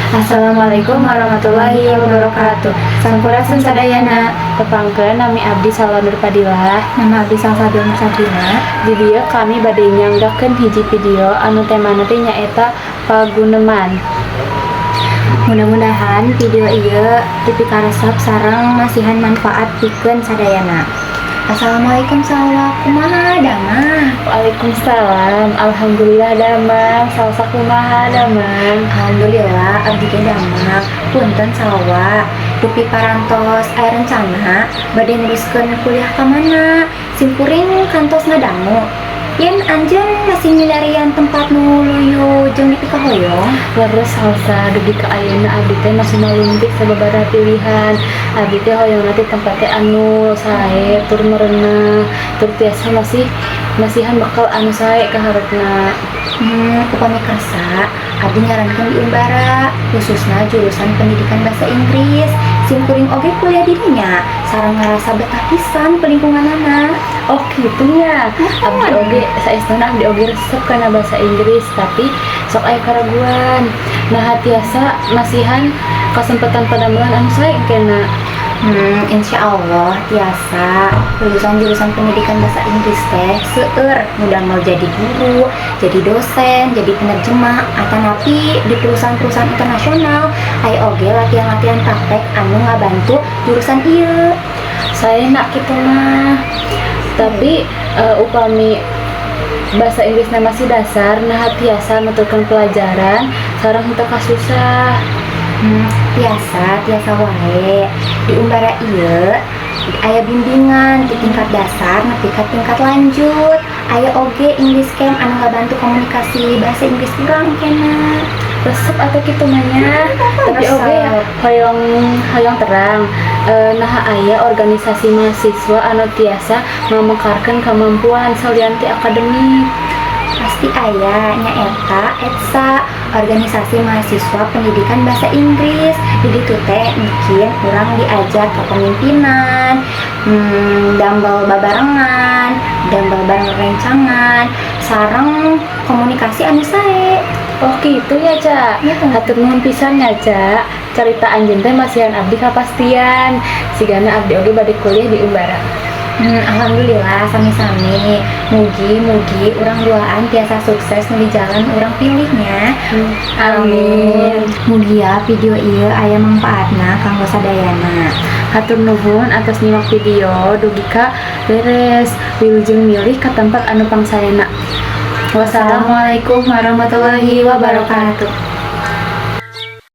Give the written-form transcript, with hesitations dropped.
Assalamualaikum warahmatullahi wabarakatuh. Sampurasun sadayana. Tepangkeun nami abdi Salwa Nurfadilah. Nama abdi Salsabil Mursakina. Di dieu kami bade nyanggakeun hiji video anu temana teh nyaeta paguneman. Mudah-mudahan video ieu dipikaresep sareng masihan manfaat pikeun sadayana. Assalamualaikum Salwa, kumaha damang? Waalaikumsalam. Alhamdulillah damang. Salsa kumaha damang? Alhamdulillah abdi ge damang. Punten Salwa, dupi parantos aya rencana bade neruskeun kuliah ka mana? Simkuring kantos ngadangu. Yen anjeun masih milarian tempat nu luyu jeung nepi ka hoyong. Leres salsa dugi ka ayeuna abdi teh masih malungtik sababaraha pilihan. Abdi teh hoyongna teh tempat teh anu sae tur merenah, tur tiasa masihan bakal anu sae ka hareupeuna. Upami kersa, abdi nyarankeun di Umbara, khususna jurusan pendidikan bahasa Inggris. Simkuring oge kuliah di dinya, sareng ngarasa betah pisan pelingkunganana. Oh gitu ya. Abdi oge saestuna abdi oge resep kana bahasa Inggris, tapi sok aya karaguan. Nah tiasa masihan kasempatan padamelan anu sae kena. Insya Allah tiasa lulusan jurusan pendidikan bahasa Inggris teh seueur mudah mau jadi guru, jadi dosen, jadi penerjemah, atau napi di perusahaan-perusahaan internasional. Aya oge latihan-latihan praktek anu ngabantu jurusan ieu. Saya nak gitu mah. Tapi upami bahasa Inggrisnya masih dasar, nah tiasa nuturkeun pelajaran sareng henteu kasusah. Tiasa wae di Umbara ieu aya bimbingan di tingkat dasar nepi ka tingkat lanjut. Aya oge English Camp anu ngabantu komunikasi bahasa Inggris urang kena. Resep atau kitu mah nya. Tapi oge hoyong terang. Nah aya organisasi mahasiswa anu tiasa mamekarkeun kemampuan salian ti akademik. Pasti aya nyaeta ETSA, organisasi mahasiswa pendidikan bahasa Inggris. Di ditu teh mungkin urang diajar kepemimpinan, dambel babarengan, dambel bareng rencangan, sareng komunikasi anu sae. Oh gitu ya Ca. Hatur nuhun pisan ya Ca. Carita anjeun teh masihan abdi kapastian. Sigana abdi oge bade kuliah di Umbara. Alhamdulillah sami-sami. Mugi urang duaan tiasa sukses nu di jalan urang pilihnya. Amin. Mugi ya video ieu aya manfaatna kanggo sadayana. Hatur nuhun atas nyimak video dugi ka beres wilujeng milih ka tempat anu pangsaena. Wassalamualaikum warahmatullahi wabarakatuh.